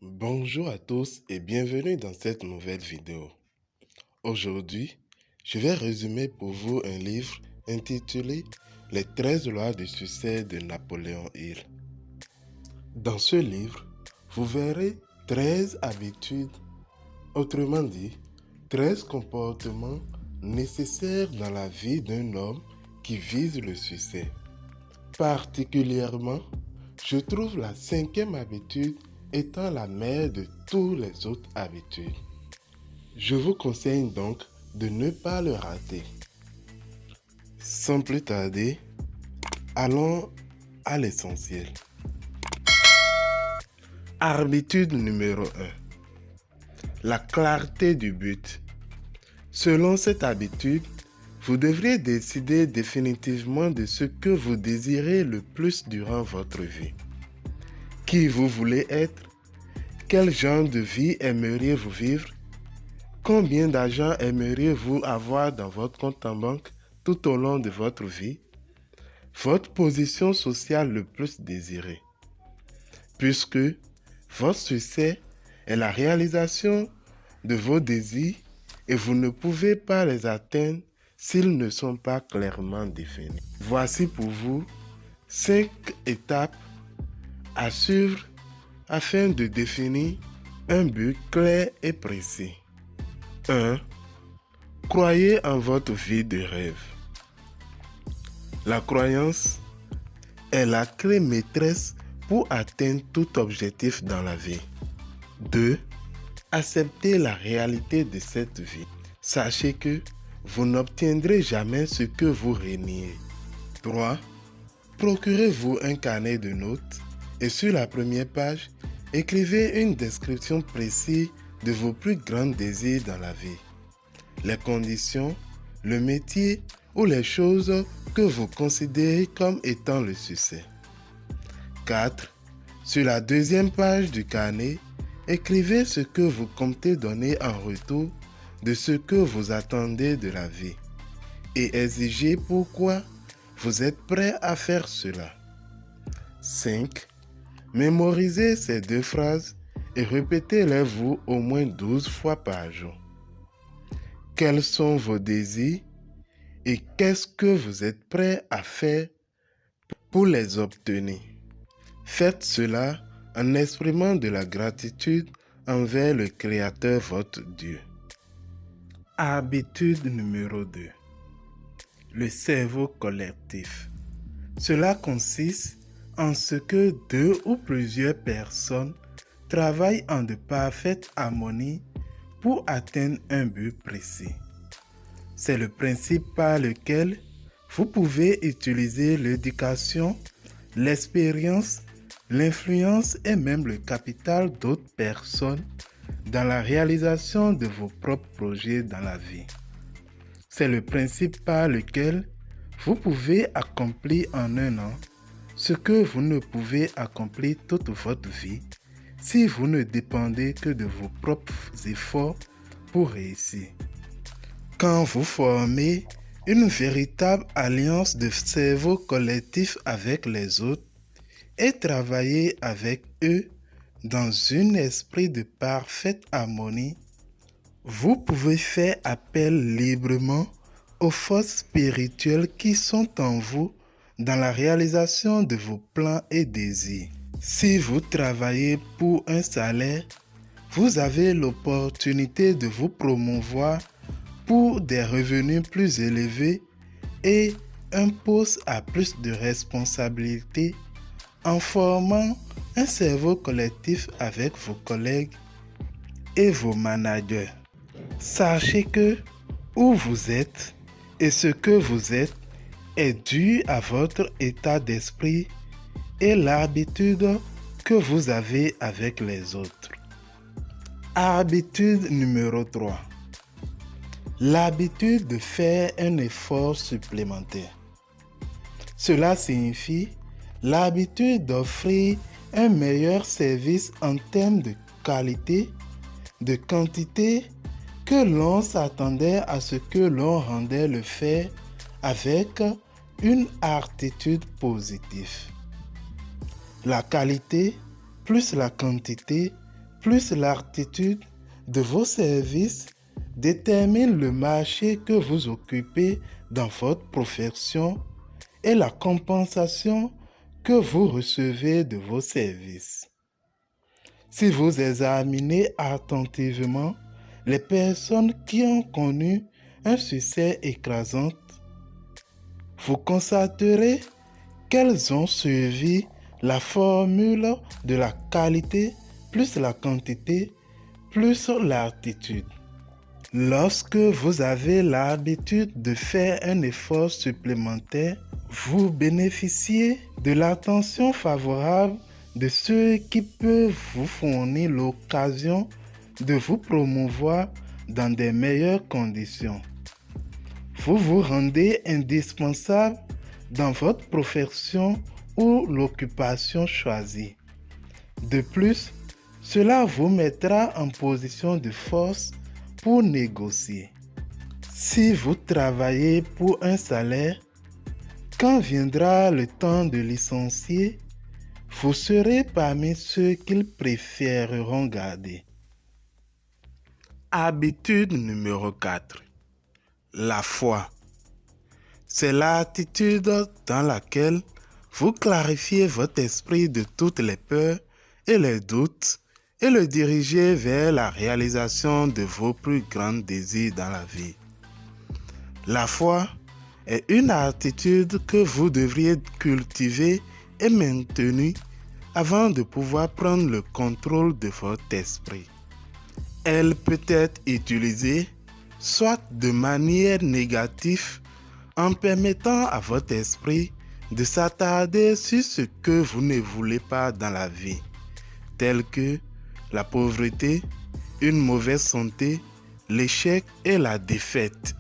Bonjour à tous et bienvenue dans cette nouvelle vidéo. Aujourd'hui, je vais résumer pour vous un livre intitulé Les 13 lois du succès de Napoléon Hill. Dans ce livre, vous verrez 13 habitudes, autrement dit, 13 comportements nécessaires dans la vie d'un homme qui vise le succès. Particulièrement, je trouve la 5e habitude étant la mère de toutes les autres habitudes. Je vous conseille donc de ne pas le rater. Sans plus tarder, allons à l'essentiel. Habitude numéro 1. La clarté du but. Selon cette habitude, vous devriez décider définitivement de ce que vous désirez le plus durant votre vie. Qui vous voulez être? Quel genre de vie aimeriez-vous vivre? Combien d'argent aimeriez-vous avoir dans votre compte en banque tout au long de votre vie? Votre position sociale le plus désirée. Puisque votre succès est la réalisation de vos désirs et vous ne pouvez pas les atteindre s'ils ne sont pas clairement définis. Voici pour vous 5 étapes à suivre afin de définir un but clair et précis. 1. Croyez en votre vie de rêve. La croyance est la clé maîtresse pour atteindre tout objectif dans la vie. 2. Acceptez la réalité de cette vie. Sachez que vous n'obtiendrez jamais ce que vous reniez. 3. Procurez-vous un carnet de notes et sur la première page, écrivez une description précise de vos plus grands désirs dans la vie. Les conditions, le métier ou les choses que vous considérez comme étant le succès. 4. Sur la deuxième page du carnet, écrivez ce que vous comptez donner en retour de ce que vous attendez de la vie et exigez pourquoi vous êtes prêt à faire cela. 5. Mémorisez ces 2 phrases et répétez-les-vous au moins 12 fois par jour. Quels sont vos désirs et qu'est-ce que vous êtes prêt à faire pour les obtenir? Faites cela en exprimant de la gratitude envers le Créateur votre Dieu. Habitude numéro 2. Le cerveau collectif. Cela consiste en ce que 2 ou plusieurs personnes travaillent en de parfaite harmonie pour atteindre un but précis. C'est le principe par lequel vous pouvez utiliser l'éducation, l'expérience, l'influence et même le capital d'autres personnes dans la réalisation de vos propres projets dans la vie. C'est le principe par lequel vous pouvez accomplir en un an ce que vous ne pouvez accomplir toute votre vie si vous ne dépendez que de vos propres efforts pour réussir. Quand vous formez une véritable alliance de cerveau collectif avec les autres et travaillez avec eux dans un esprit de parfaite harmonie, vous pouvez faire appel librement aux forces spirituelles qui sont en vous dans la réalisation de vos plans et désirs. Si vous travaillez pour un salaire, vous avez l'opportunité de vous promouvoir pour des revenus plus élevés et un poste à plus de responsabilités en formant un cerveau collectif avec vos collègues et vos managers. Sachez que où vous êtes et ce que vous êtes est dû à votre état d'esprit et l'habitude que vous avez avec les autres. Habitude numéro 3. L'habitude de faire un effort supplémentaire. Cela signifie l'habitude d'offrir un meilleur service en termes de qualité, de quantité, que l'on s'attendait à ce que l'on rendait le fait avec une attitude positive. La qualité plus la quantité plus l'aptitude de vos services détermine le marché que vous occupez dans votre profession et la compensation que vous recevez de vos services. Si vous examinez attentivement les personnes qui ont connu un succès écrasant, vous constaterez qu'elles ont suivi la formule de la qualité plus la quantité plus l'aptitude. Lorsque vous avez l'habitude de faire un effort supplémentaire, vous bénéficiez de l'attention favorable de ceux qui peuvent vous fournir l'occasion de vous promouvoir dans des meilleures conditions. Vous vous rendez indispensable dans votre profession ou l'occupation choisie. De plus, cela vous mettra en position de force pour négocier. Si vous travaillez pour un salaire, quand viendra le temps de licencier, vous serez parmi ceux qu'ils préféreront garder. Habitude numéro 4. La foi. C'est l'attitude dans laquelle vous clarifiez votre esprit de toutes les peurs et les doutes et le dirigez vers la réalisation de vos plus grands désirs dans la vie. La foi est une attitude que vous devriez cultiver et maintenir avant de pouvoir prendre le contrôle de votre esprit. Elle peut être utilisée soit de manière négative en permettant à votre esprit de s'attarder sur ce que vous ne voulez pas dans la vie, tel que la pauvreté, une mauvaise santé, l'échec et la défaite,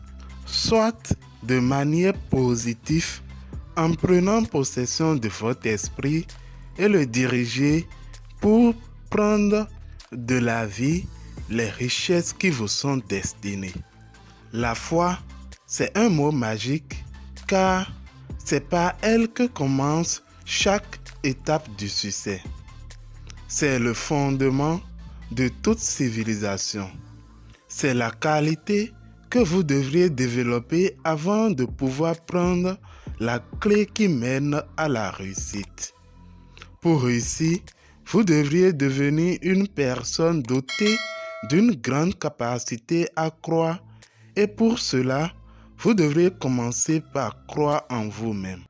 soit de manière positive en prenant possession de votre esprit et le diriger pour prendre de la vie les richesses qui vous sont destinées. La foi, c'est un mot magique car c'est par elle que commence chaque étape du succès. C'est le fondement de toute civilisation. C'est la qualité que vous devriez développer avant de pouvoir prendre la clé qui mène à la réussite. Pour réussir, vous devriez devenir une personne dotée d'une grande capacité à croire et pour cela, vous devriez commencer par croire en vous-même.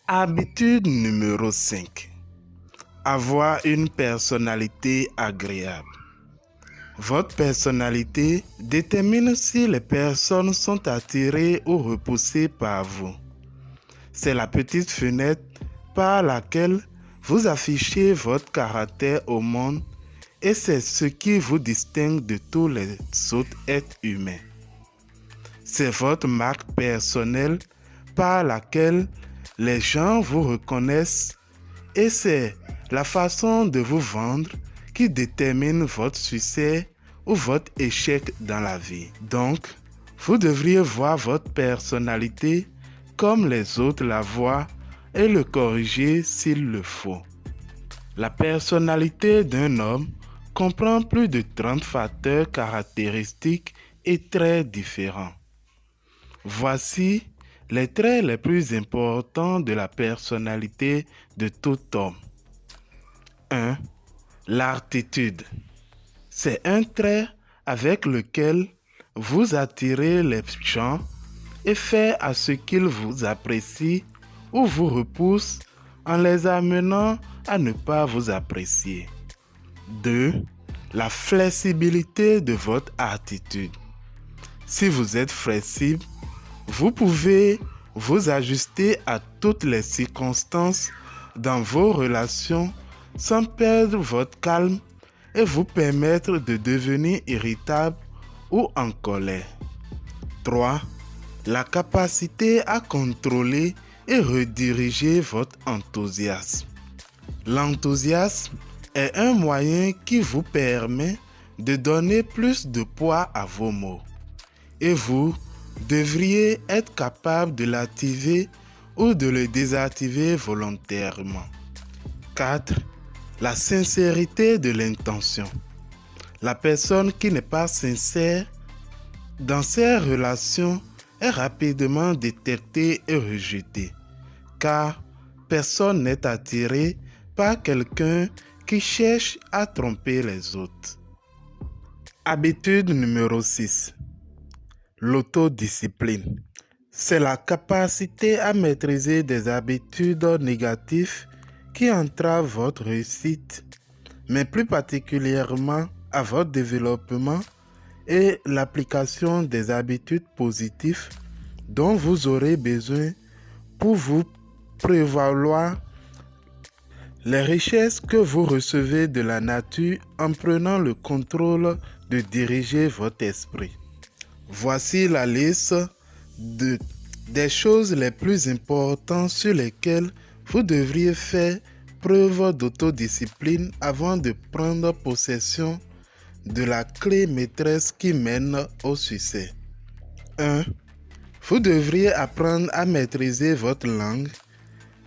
Habitude numéro 5. Avoir une personnalité agréable. Votre personnalité détermine si les personnes sont attirées ou repoussées par vous. C'est la petite fenêtre par laquelle vous affichez votre caractère au monde et c'est ce qui vous distingue de tous les autres êtres humains. C'est votre marque personnelle par laquelle les gens vous reconnaissent et c'est la façon de vous vendre qui détermine votre succès ou votre échec dans la vie. Donc, vous devriez voir votre personnalité comme les autres la voient et le corriger s'il le faut. La personnalité d'un homme comprend plus de 30 facteurs caractéristiques et traits différents. Voici les traits les plus importants de la personnalité de tout homme. 1. L'aptitude. C'est un trait avec lequel vous attirez les gens et faites à ce qu'ils vous apprécient ou vous repoussent en les amenant à ne pas vous apprécier. 2. La flexibilité de votre attitude. Si vous êtes flexible, vous pouvez vous ajuster à toutes les circonstances dans vos relations sans perdre votre calme et vous permettre de devenir irritable ou en colère. 3. La capacité à contrôler et rediriger votre enthousiasme. L'enthousiasme est un moyen qui vous permet de donner plus de poids à vos mots et vous devriez être capable de l'activer ou de le désactiver volontairement. 4. La sincérité de l'intention. La personne qui n'est pas sincère dans ses relations est rapidement détectée et rejetée, car personne n'est attiré par quelqu'un qui cherche à tromper les autres. Habitude numéro 6. L'autodiscipline. C'est la capacité à maîtriser des habitudes négatives qui entravent votre réussite, mais plus particulièrement à votre développement et l'application des habitudes positives dont vous aurez besoin pour vous prévaloir les richesses que vous recevez de la nature en prenant le contrôle de diriger votre esprit. Voici la liste des choses les plus importantes sur lesquelles vous devriez faire preuve d'autodiscipline avant de prendre possession de la clé maîtresse qui mène au succès. 1. Vous devriez apprendre à maîtriser votre langue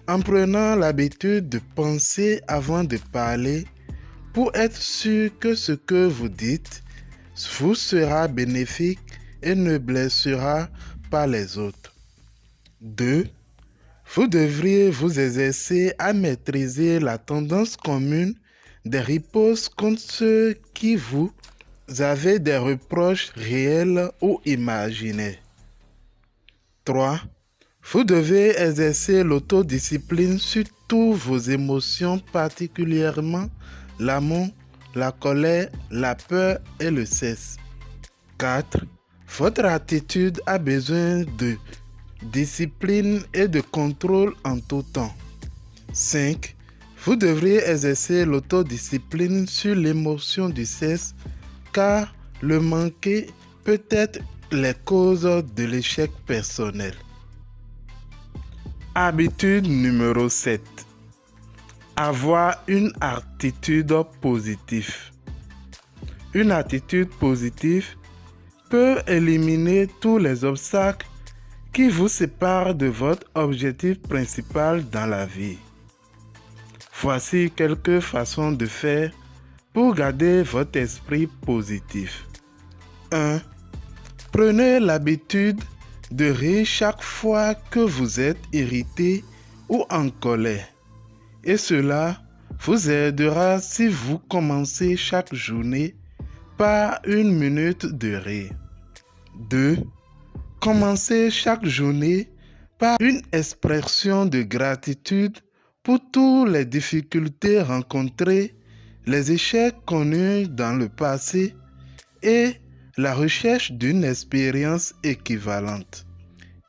en prenant l'habitude de penser avant de parler pour être sûr que ce que vous dites vous sera bénéfique et ne blessera pas les autres. 2. Vous devriez vous exercer à maîtriser la tendance commune des ripostes contre ceux qui vous avez des reproches réels ou imaginaires. 3. Vous devez exercer l'autodiscipline sur toutes vos émotions, particulièrement l'amour, la colère, la peur et le sexe. 4. Votre attitude a besoin de discipline et de contrôle en tout temps. 5. Vous devriez exercer l'autodiscipline sur l'émotion du sexe, car le manquer peut être les causes de l'échec personnel. Habitude numéro 7. Avoir une attitude positive. Une attitude positive peut éliminer tous les obstacles qui vous séparent de votre objectif principal dans la vie. Voici quelques façons de faire pour garder votre esprit positif. 1. Prenez l'habitude de rire chaque fois que vous êtes irrité ou en colère. Et cela vous aidera si vous commencez chaque journée par 1 minute de rire. 2. Commencez chaque journée par une expression de gratitude pour toutes les difficultés rencontrées, les échecs connus dans le passé et la recherche d'une expérience équivalente.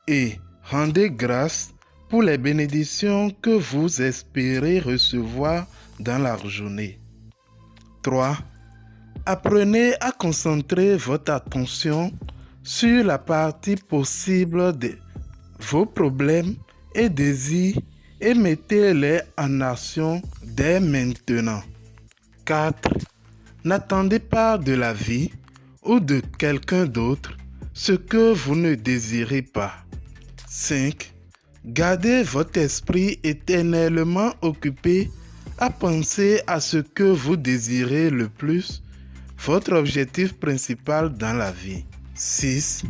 Et rendez grâce pour les bénédictions que vous espérez recevoir dans la journée. 3. Apprenez à concentrer votre attention sur la partie possible de vos problèmes et désirs et mettez-les en action dès maintenant. 4. N'attendez pas de la vie ou de quelqu'un d'autre ce que vous ne désirez pas. 5. Gardez votre esprit éternellement occupé à penser à ce que vous désirez le plus, votre objectif principal dans la vie. 6.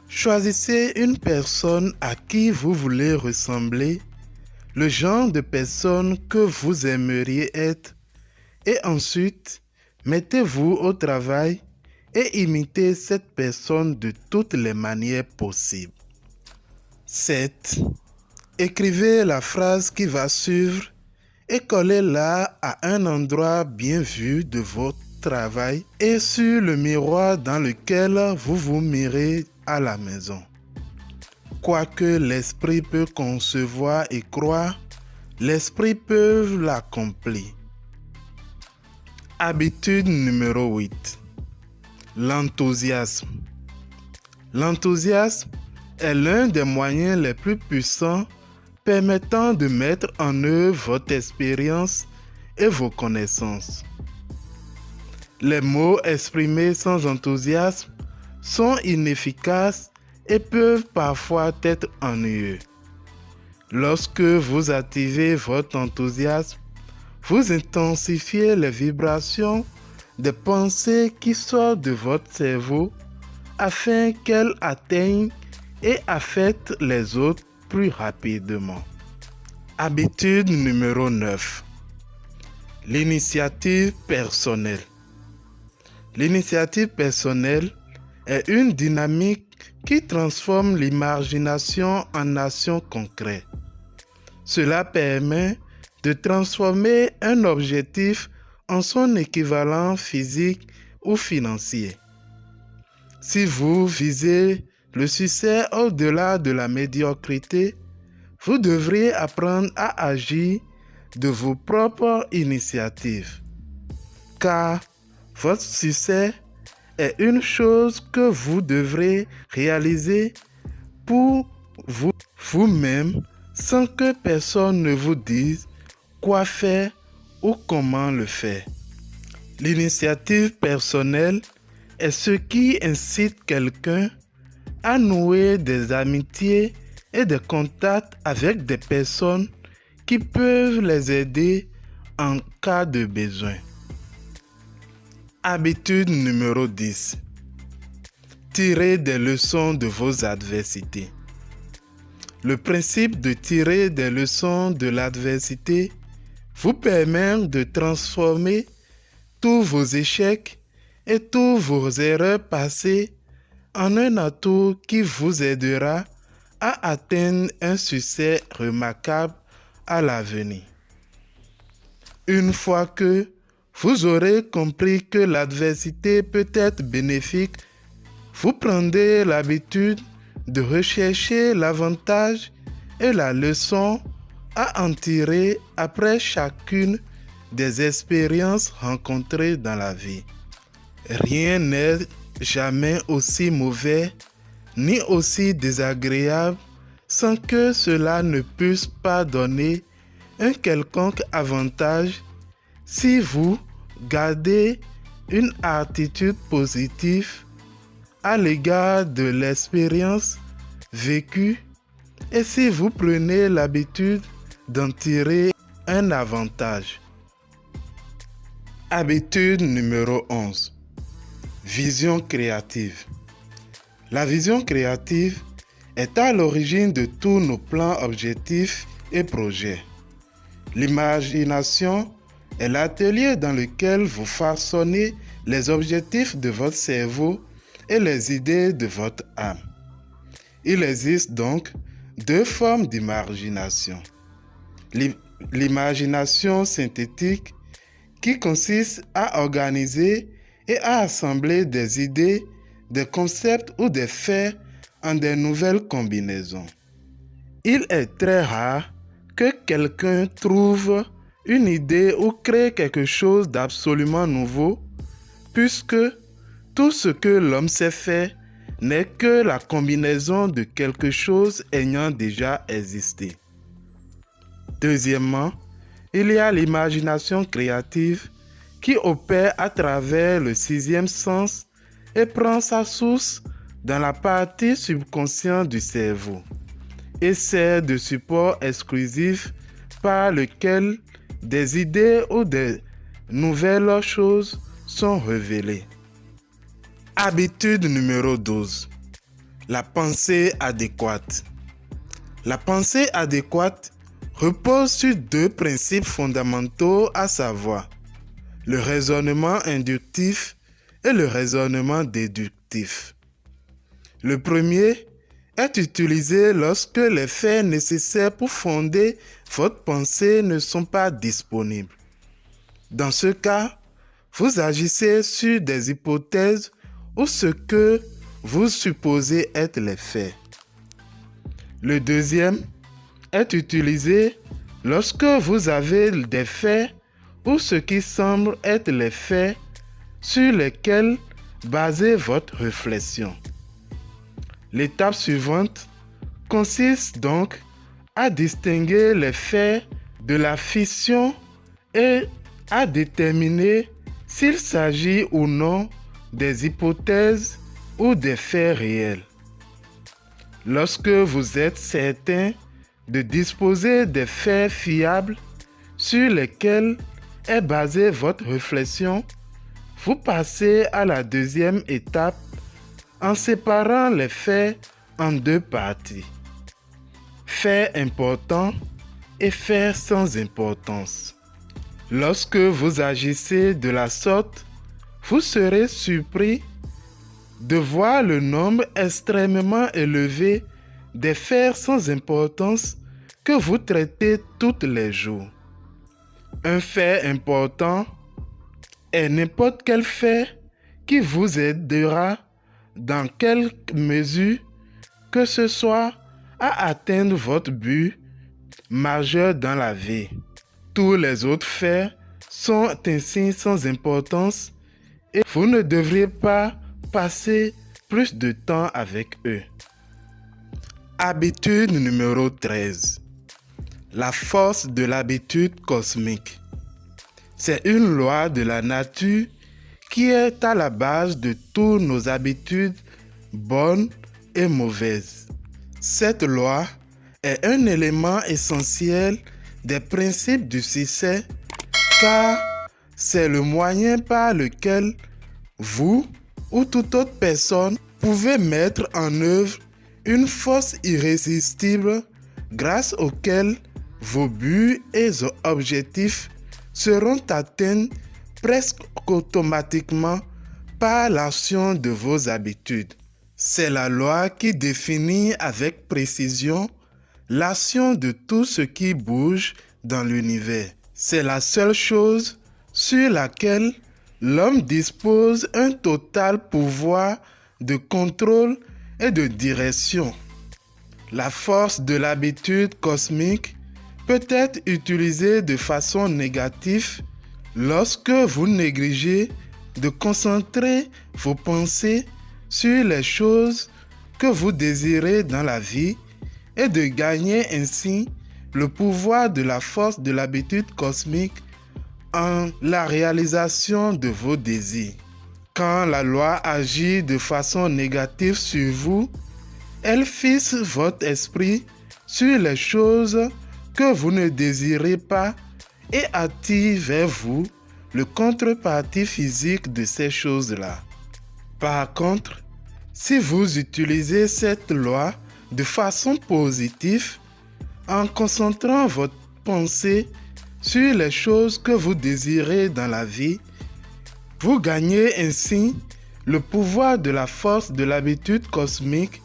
Choisissez une personne à qui vous voulez ressembler, le genre de personne que vous aimeriez être, et ensuite, mettez-vous au travail et imitez cette personne de toutes les manières possibles. 7. Écrivez la phrase qui va suivre et collez-la à un endroit bien vu de votre travail et sur le miroir dans lequel vous vous mirez à la maison. Quoique l'esprit peut concevoir et croire, l'esprit peut l'accomplir. Habitude numéro 8. L'enthousiasme. L'enthousiasme est l'un des moyens les plus puissants permettant de mettre en œuvre votre expérience et vos connaissances. Les mots exprimés sans enthousiasme sont inefficaces et peuvent parfois être ennuyeux. Lorsque vous activez votre enthousiasme, vous intensifiez les vibrations des pensées qui sortent de votre cerveau afin qu'elles atteignent et affectent les autres plus rapidement. Habitude numéro 9. L'initiative personnelle. L'initiative personnelle est une dynamique qui transforme l'imagination en action concrète. Cela permet de transformer un objectif en son équivalent physique ou financier. Si vous visez le succès au-delà de la médiocrité, vous devriez apprendre à agir de vos propres initiatives. Car votre succès est une chose que vous devrez réaliser pour vous-même sans que personne ne vous dise quoi faire ou comment le faire. L'initiative personnelle est ce qui incite quelqu'un à nouer des amitiés et des contacts avec des personnes qui peuvent les aider en cas de besoin. Habitude numéro 10. Tirez des leçons de vos adversités. Le principe de tirer des leçons de l'adversité vous permet de transformer tous vos échecs et toutes vos erreurs passées en un atout qui vous aidera à atteindre un succès remarquable à l'avenir. Une fois que vous aurez compris que l'adversité peut être bénéfique, vous prendrez l'habitude de rechercher l'avantage et la leçon à en tirer après chacune des expériences rencontrées dans la vie. Rien n'est jamais aussi mauvais ni aussi désagréable sans que cela ne puisse pas donner un quelconque avantage si vous gardez une attitude positive à l'égard de l'expérience vécue et si vous prenez l'habitude d'en tirer un avantage. Habitude numéro 11. Vision créative. La vision créative est à l'origine de tous nos plans, objectifs et projets. L'imagination est l'atelier dans lequel vous façonnez les objectifs de votre cerveau et les idées de votre âme. Il existe donc deux formes d'imagination. L'imagination synthétique qui consiste à organiser et à assembler des idées, des concepts ou des faits en de nouvelles combinaisons. Il est très rare que quelqu'un trouve une idée ou crée quelque chose d'absolument nouveau, puisque tout ce que l'homme sait faire n'est que la combinaison de quelque chose ayant déjà existé. Deuxièmement, il y a l'imagination créative qui opère à travers le sixième sens et prend sa source dans la partie subconsciente du cerveau et sert de support exclusif par lequel des idées ou des nouvelles choses sont révélées. Habitude numéro 12. La pensée adéquate. La pensée adéquate repose sur deux principes fondamentaux, à savoir le raisonnement inductif et le raisonnement déductif. Le premier est utilisé lorsque les faits nécessaires pour fonder votre pensée ne sont pas disponibles. Dans ce cas, vous agissez sur des hypothèses ou ce que vous supposez être les faits. Le deuxième est utilisé lorsque vous avez des faits ou ce qui semble être les faits sur lesquels baser votre réflexion. L'étape suivante consiste donc à distinguer les faits de la fiction et à déterminer s'il s'agit ou non des hypothèses ou des faits réels. Lorsque vous êtes certain de disposer des faits fiables sur lesquels est basée votre réflexion, vous passez à la deuxième étape en séparant les faits en deux parties. Faits importants et faits sans importance. Lorsque vous agissez de la sorte, vous serez surpris de voir le nombre extrêmement élevé des faits sans importance que vous traitez tous les jours. Un fait important est n'importe quel fait qui vous aidera dans quelque mesure que ce soit à atteindre votre but majeur dans la vie. Tous les autres faits sont ainsi sans importance et vous ne devriez pas passer plus de temps avec eux. Habitude numéro 13. La force de l'habitude cosmique. C'est une loi de la nature qui est à la base de toutes nos habitudes bonnes et mauvaises. Cette loi est un élément essentiel des principes du succès car c'est le moyen par lequel vous ou toute autre personne pouvez mettre en œuvre une force irrésistible grâce auquel vos buts et vos objectifs seront atteints presque automatiquement par l'action de vos habitudes. C'est la loi qui définit avec précision l'action de tout ce qui bouge dans l'univers. C'est la seule chose sur laquelle l'homme dispose un total pouvoir de contrôle et de direction. La force de l'habitude cosmique peut être utilisée de façon négative lorsque vous négligez de concentrer vos pensées sur les choses que vous désirez dans la vie et de gagner ainsi le pouvoir de la force de l'habitude cosmique en la réalisation de vos désirs. Quand la loi agit de façon négative sur vous, elle fixe votre esprit sur les choses que vous ne désirez pas et attire vers vous le contrepartie physique de ces choses-là. Par contre, si vous utilisez cette loi de façon positive, en concentrant votre pensée sur les choses que vous désirez dans la vie, vous gagnez ainsi le pouvoir de la force de l'habitude cosmique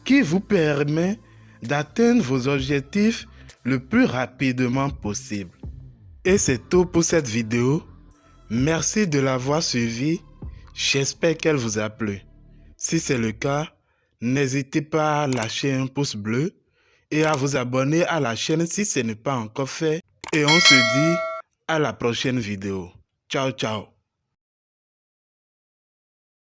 qui vous permet d'atteindre vos objectifs le plus rapidement possible. Et c'est tout pour cette vidéo. Merci de l'avoir suivie. J'espère qu'elle vous a plu. Si c'est le cas, n'hésitez pas à lâcher un pouce bleu et à vous abonner à la chaîne si ce n'est pas encore fait. Et on se dit à la prochaine vidéo. Ciao, ciao.